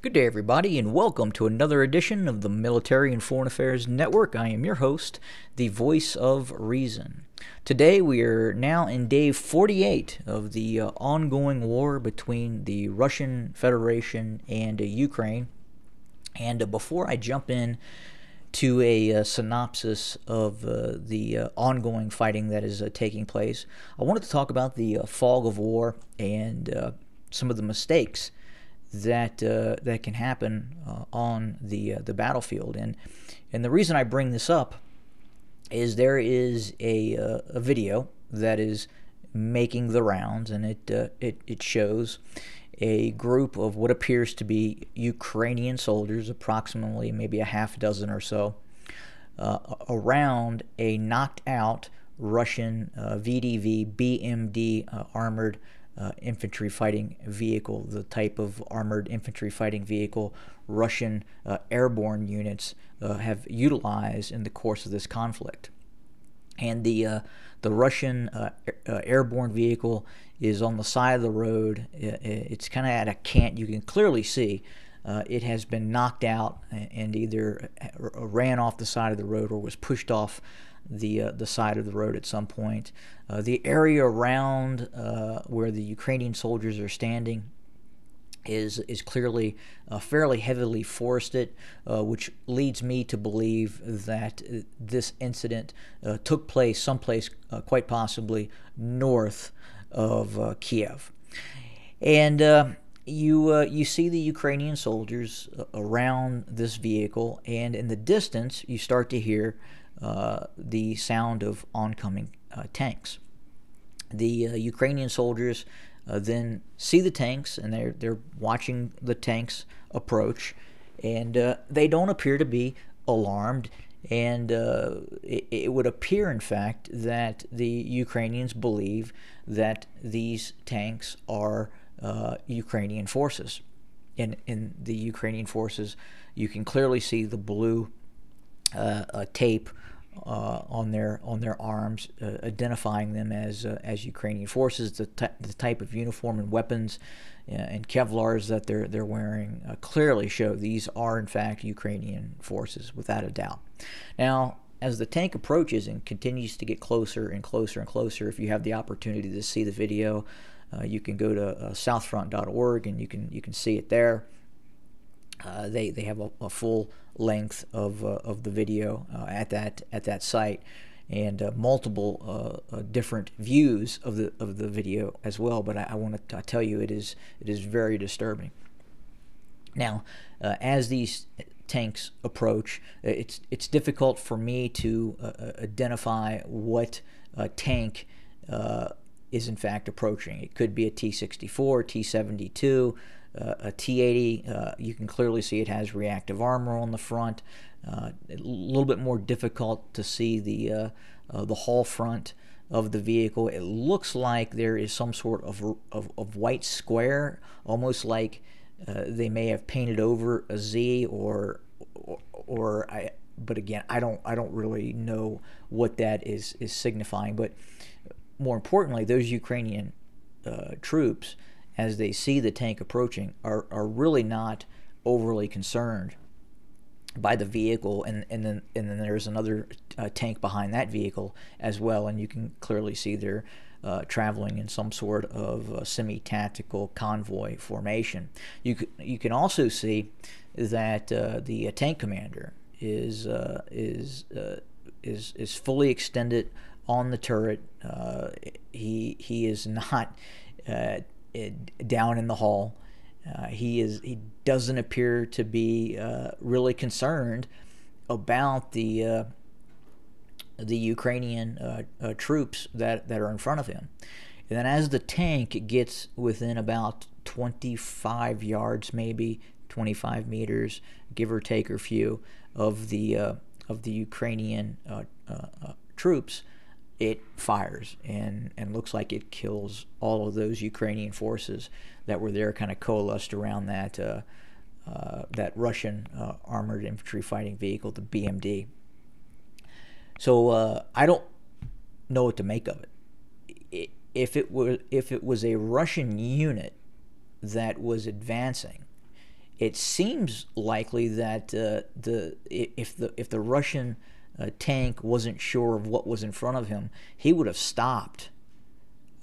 Good day, everybody, and welcome to another edition of the Military and Foreign Affairs Network. I am your host, the voice of reason. Today, we are now in day 48 of the ongoing war between the Russian Federation and Ukraine. And before I jump in to a synopsis of the ongoing fighting that is taking place, I wanted to talk about the fog of war and some of the mistakes that can happen on the battlefield. And the reason I bring this up is there is a video that is making the rounds, and it shows a group of what appears to be Ukrainian soldiers, approximately maybe a half dozen or so, around a knocked out Russian VDV BMD armored infantry fighting vehicle, the type of armored infantry fighting vehicle Russian airborne units have utilized in the course of this conflict. And the Russian airborne vehicle is on the side of the road. It's kind of at a cant. You can clearly see it has been knocked out and either ran off the side of the road or was pushed off the side of the road at some point. The area around where the Ukrainian soldiers are standing is clearly fairly heavily forested, which leads me to believe that this incident took place someplace quite possibly north of Kiev. And you see the Ukrainian soldiers around this vehicle, and in the distance you start to hear the sound of oncoming tanks. The Ukrainian soldiers then see the tanks, and they're watching the tanks approach, and they don't appear to be alarmed. And it would appear, in fact, that the Ukrainians believe that these tanks are Ukrainian forces. In the Ukrainian forces, you can clearly see the blue tape on their arms, identifying them as Ukrainian forces. The type of uniform and weapons and Kevlars that they're wearing clearly show these are in fact Ukrainian forces, without a doubt. Now, as the tank approaches and continues to get closer and closer and closer, if you have the opportunity to see the video, you can go to southfront.org and you can see it there. They have a full length of the video at that site, and multiple different views of the video as well. But I want to tell you, it is very disturbing. Now, as these tanks approach, it's difficult for me to identify what tank is in fact approaching. It could be a T-64, T-72. A T-80, you can clearly see it has reactive armor on the front. A little bit more difficult to see the hull front of the vehicle. It looks like there is some sort of white square, almost like they may have painted over a Z but again, I don't really know what that is signifying. But more importantly, those Ukrainian troops, as they see the tank approaching, are really not overly concerned by the vehicle, and then there's another tank behind that vehicle as well, and you can clearly see they're traveling in some sort of semi-tactical convoy formation. You can also see that the tank commander is fully extended on the turret. He is not down in the hull. He doesn't appear to be really concerned about the Ukrainian troops that are in front of him. And then as the tank gets within about 25 yards, maybe 25 meters, give or take or few, of the Ukrainian troops, it fires and looks like it kills all of those Ukrainian forces that were there, kind of coalesced around that Russian armored infantry fighting vehicle, the BMD. So I don't know what to make of it. If it was a Russian unit that was advancing it seems likely that if the Russian tank wasn't sure of what was in front of him, he would have stopped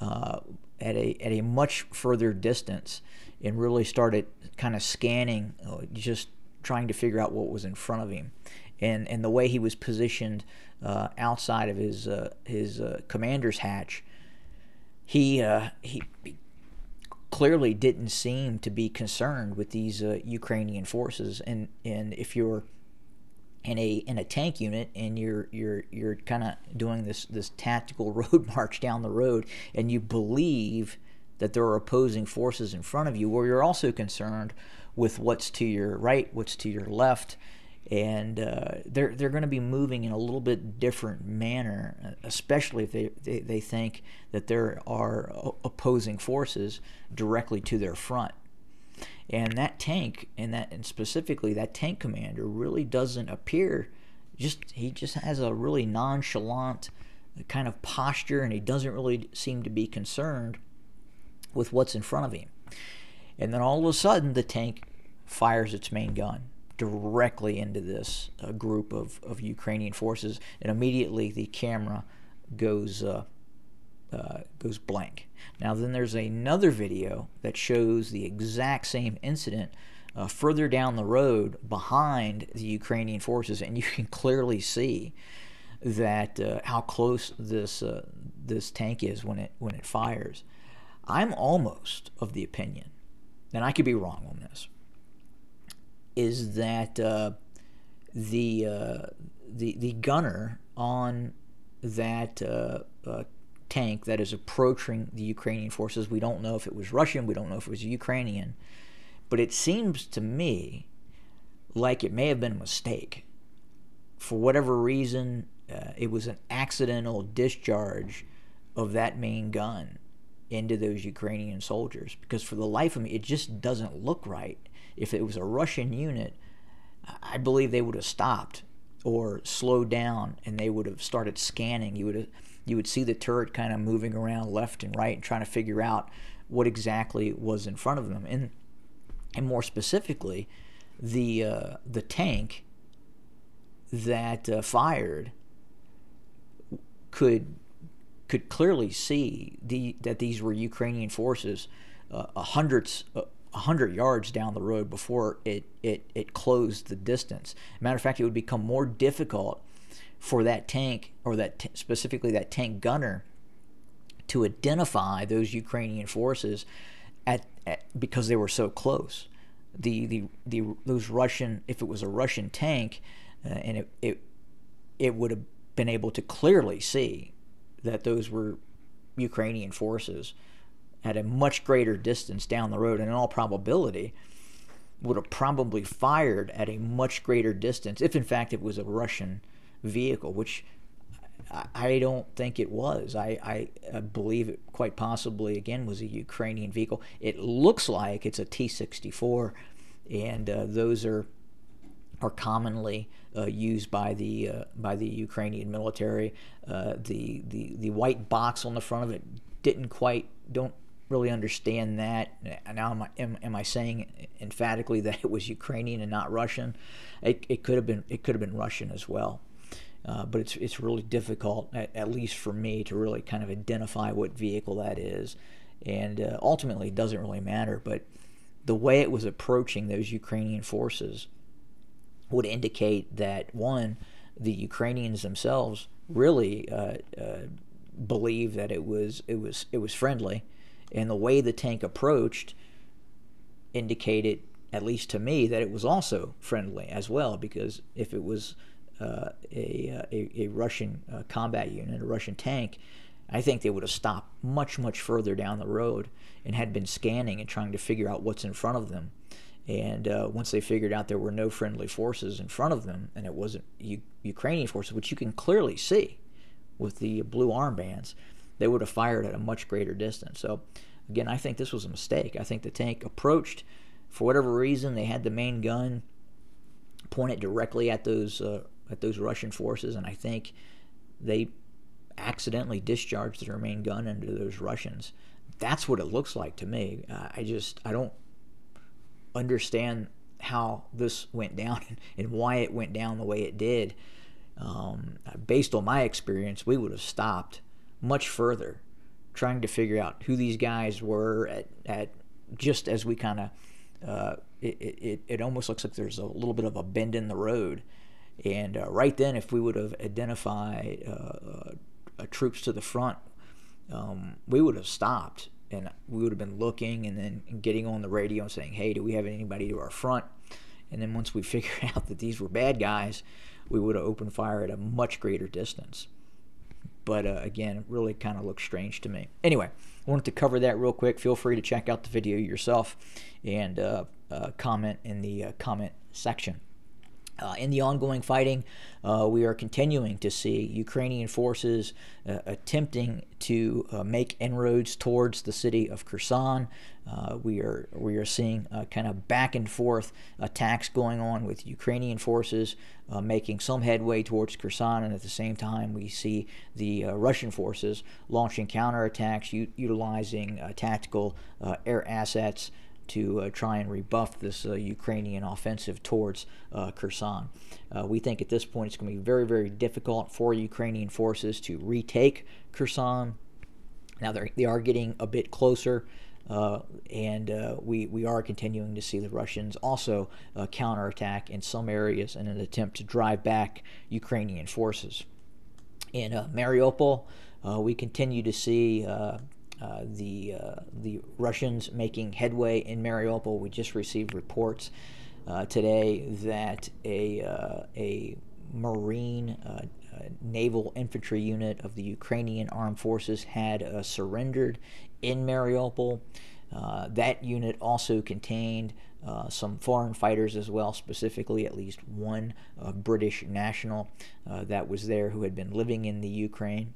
at a much further distance and really started kind of scanning, just trying to figure out what was in front of him. And the way he was positioned outside of his commander's hatch, he clearly didn't seem to be concerned with these Ukrainian forces. And if you're in a tank unit and you're kind of doing this tactical road march down the road, and you believe that there are opposing forces in front of you, where you're also concerned with what's to your right, what's to your left, and they're going to be moving in a little bit different manner, especially if they think that there are opposing forces directly to their front. And that tank, and specifically that tank commander, really doesn't appear, he just has a really nonchalant kind of posture, and he doesn't really seem to be concerned with what's in front of him. And then all of a sudden the tank fires its main gun directly into this group of Ukrainian forces, and immediately the camera goes blank. Now then there's another video that shows the exact same incident further down the road behind the Ukrainian forces, and you can clearly see that how close this tank is when it fires. I'm almost of the opinion, and I could be wrong on this, is that the gunner on that tank that is approaching the Ukrainian forces, we don't know if it was Russian, we don't know if it was Ukrainian, but it seems to me like it may have been a mistake. For whatever reason, it was an accidental discharge of that main gun into those Ukrainian soldiers, because for the life of me, it just doesn't look right. If it was a Russian unit, I believe they would have stopped or slowed down, and they would have started scanning. You would see the turret kind of moving around left and right and trying to figure out what exactly was in front of them. And more specifically, the tank that fired could clearly see that these were Ukrainian forces 100 yards down the road before it closed the distance. Matter of fact, it would become more difficult for that tank, or specifically that tank gunner, to identify those Ukrainian forces because they were so close. Those Russian, if it was a Russian tank, and it would have been able to clearly see that those were Ukrainian forces at a much greater distance down the road, and in all probability would have probably fired at a much greater distance if in fact it was a Russian vehicle, which I don't think it was. I believe it quite possibly, again, was a Ukrainian vehicle. It looks like it's a T-64, and those are commonly used by the Ukrainian military. The white box on the front of it don't really understand that. Now am I saying emphatically that it was Ukrainian and not Russian? It could have been Russian as well. But it's really difficult, at least for me, to really kind of identify what vehicle that is. And ultimately, it doesn't really matter. But the way it was approaching those Ukrainian forces would indicate that, one, the Ukrainians themselves really believed that it was friendly, and the way the tank approached indicated, at least to me, that it was also friendly as well. Because if it was a Russian combat unit, a Russian tank, I think they would have stopped much further down the road and had been scanning and trying to figure out what's in front of them. And once they figured out there were no friendly forces in front of them, and it wasn't Ukrainian forces, which you can clearly see with the blue armbands, they would have fired at a much greater distance. So again, I think this was a mistake. I think the tank approached, for whatever reason, they had the main gun pointed directly at those Russian forces, and I think they accidentally discharged their main gun into those Russians. That's what it looks like to me. I don't understand how this went down and why it went down the way it did, based on my experience, we would have stopped much further trying to figure out who these guys were at just as we kind of, it almost looks like there's a little bit of a bend in the road. And right then, if we would have identified troops to the front, we would have stopped, and we would have been looking and then getting on the radio and saying, hey, do we have anybody to our front? And then once we figured out that these were bad guys, we would have opened fire at a much greater distance. But again, it really kind of looks strange to me. Anyway, I wanted to cover that real quick. Feel free to check out the video yourself and comment in the comment section. In the ongoing fighting, we are continuing to see Ukrainian forces attempting to make inroads towards the city of Kherson. We are seeing kind of back and forth attacks going on with Ukrainian forces making some headway towards Kherson, and at the same time we see the Russian forces launching counterattacks, utilizing tactical air assets to try and rebuff this Ukrainian offensive towards Kherson. We think at this point it's going to be very, very difficult for Ukrainian forces to retake Kherson. Now they are getting a bit closer, and we are continuing to see the Russians also counterattack in some areas in an attempt to drive back Ukrainian forces. In Mariupol, we continue to see the Russians making headway in Mariupol. We just received reports today that a Marine naval infantry unit of the Ukrainian armed forces had surrendered in Mariupol. That unit also contained some foreign fighters as well, specifically at least one British national that was there who had been living in the Ukraine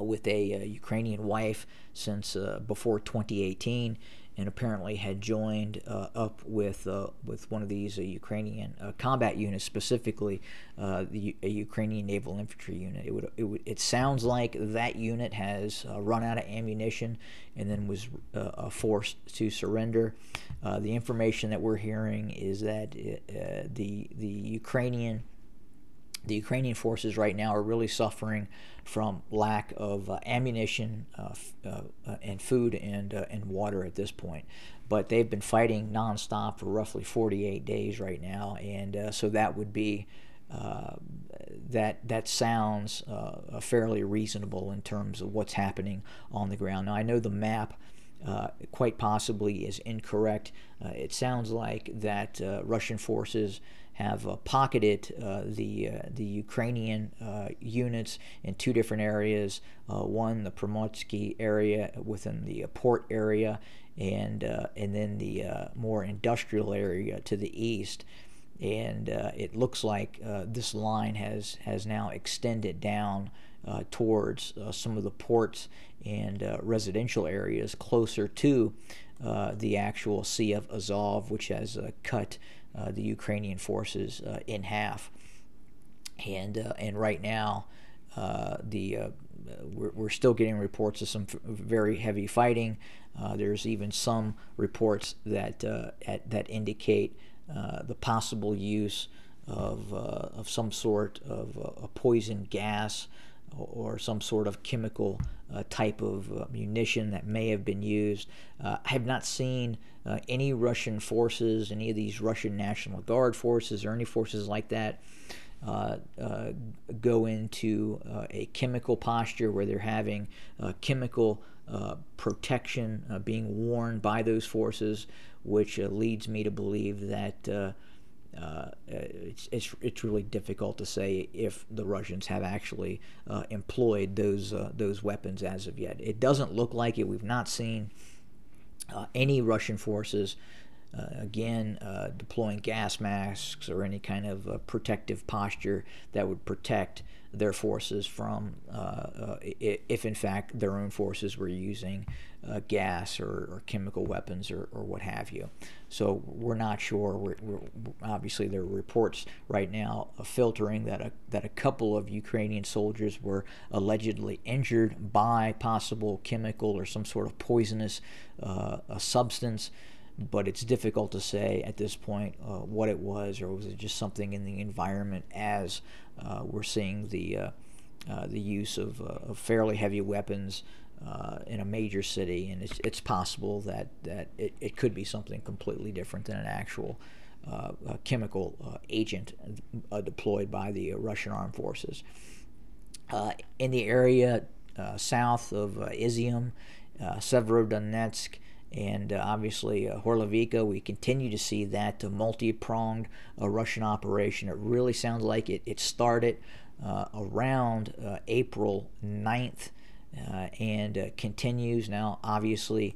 with a Ukrainian wife since before 2018, and apparently had joined up with one of these Ukrainian combat units, specifically a Ukrainian naval infantry unit. It sounds like that unit has run out of ammunition and then was forced to surrender. The information that we're hearing is that the Ukrainian forces right now are really suffering from lack of ammunition and food and water at this point. But they've been fighting nonstop for roughly 48 days right now, and so that would be that sounds fairly reasonable in terms of what's happening on the ground. Now I know the map quite possibly is incorrect. It sounds like that Russian forces have pocketed the Ukrainian units in two different areas. One, the Primorsky area within the port area, and then the more industrial area to the east. And it looks like this line has now extended down towards some of the ports and residential areas closer to the actual Sea of Azov, which has cut the Ukrainian forces in half. And right now, we're still getting reports of some very heavy fighting. There's even some reports that that indicate the possible use of some sort of a poison gas or some sort of chemical type of munition that may have been used. I have not seen any Russian forces, any of these Russian National Guard forces or any forces like that go into a chemical posture where they're having chemical protection being worn by those forces, which leads me to believe that it's really difficult to say if the Russians have actually employed those weapons as of yet. It doesn't look like it. We've not seen any Russian forces deploying gas masks or any kind of protective posture that would protect their forces from if in fact their own forces were using gas or chemical weapons or what have you. So we're not sure. Obviously there are reports right now filtering that a couple of Ukrainian soldiers were allegedly injured by possible chemical or some sort of poisonous substance. but it's difficult to say at this point what it was, or was it just something in the environment as we're seeing the use of fairly heavy weapons in a major city, and it's possible that it could be something completely different than an actual chemical agent deployed by the Russian armed forces. In the area south of Izium, Severodonetsk, and obviously Horlovika, we continue to see that multi-pronged Russian operation. It really sounds like it started around April 9th and continues. Now, obviously,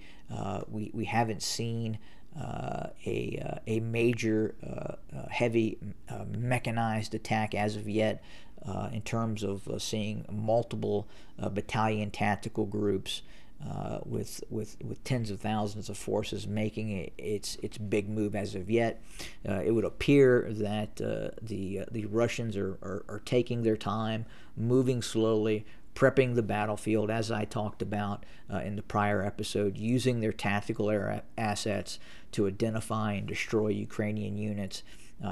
we haven't seen a major heavy mechanized attack as of yet, in terms of seeing multiple battalion tactical groups with tens of thousands of forces making its big move as of yet. It would appear that the Russians are taking their time, moving slowly, prepping the battlefield, as I talked about in the prior episode, using their tactical air assets to identify and destroy Ukrainian units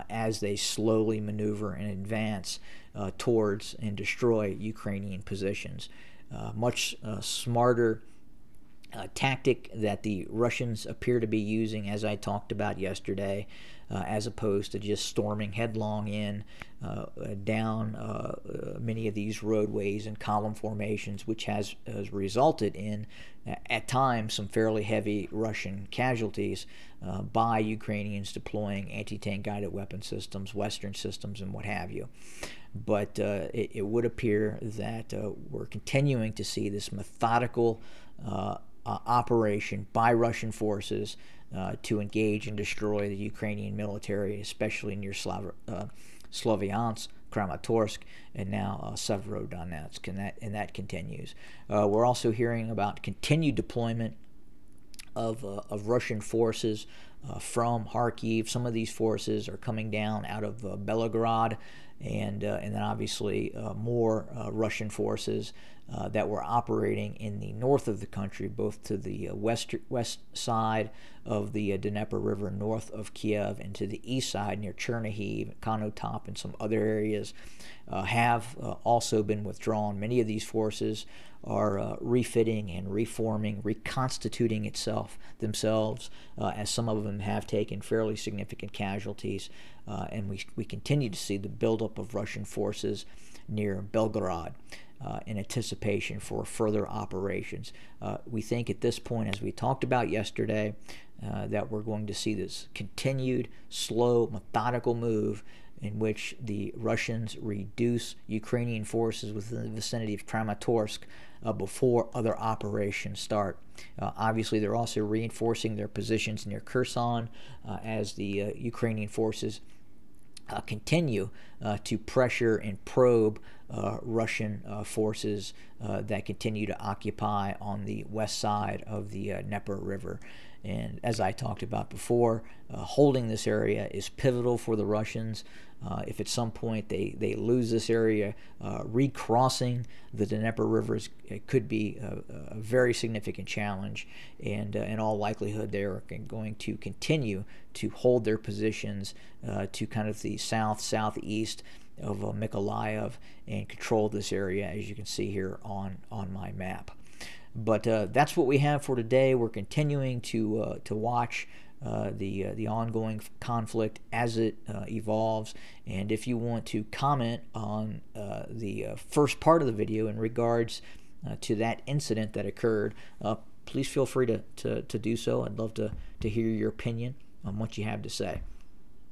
as they slowly maneuver and advance towards and destroy Ukrainian positions. Much smarter tactic that the Russians appear to be using, as I talked about yesterday, as opposed to just storming headlong in down many of these roadways and column formations, which has resulted in, at times, some fairly heavy Russian casualties by Ukrainians deploying anti-tank guided weapon systems, Western systems, and what have you. But it would appear that we're continuing to see this methodical operation by Russian forces to engage and destroy the Ukrainian military, especially near Sloviansk, Kramatorsk, and now Severodonetsk, and that continues. We're also hearing about continued deployment of Russian forces from Kharkiv. Some of these forces are coming down out of Belgorod, and then obviously more Russian forces that were operating in the north of the country, both to the west side of the Dnieper River north of Kiev, and to the east side near Chernihiv, Konotop, and some other areas, have also been withdrawn. Many of these forces are refitting and reforming, reconstituting themselves, as some of them have taken fairly significant casualties, and we continue to see the buildup of Russian forces near Belgorod in anticipation for further operations. We think at this point, as we talked about yesterday, that we're going to see this continued, slow, methodical move in which the Russians reduce Ukrainian forces within the vicinity of Kramatorsk before other operations start. Obviously, they're also reinforcing their positions near Kherson as the Ukrainian forces continue to pressure and probe Russian forces that continue to occupy on the west side of the Dnieper River. And as I talked about before, holding this area is pivotal for the Russians. If at some point they lose this area, recrossing the Dnieper River could be a very significant challenge, and in all likelihood they are going to continue to hold their positions to kind of the southeast of Mykolaiv and control this area, as you can see here on my map. But that's what we have for today. We're continuing to watch the ongoing conflict as it evolves. And if you want to comment on the first part of the video in regards to that incident that occurred, please feel free to do so. I'd love to hear your opinion on what you have to say.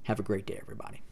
Have a great day, everybody.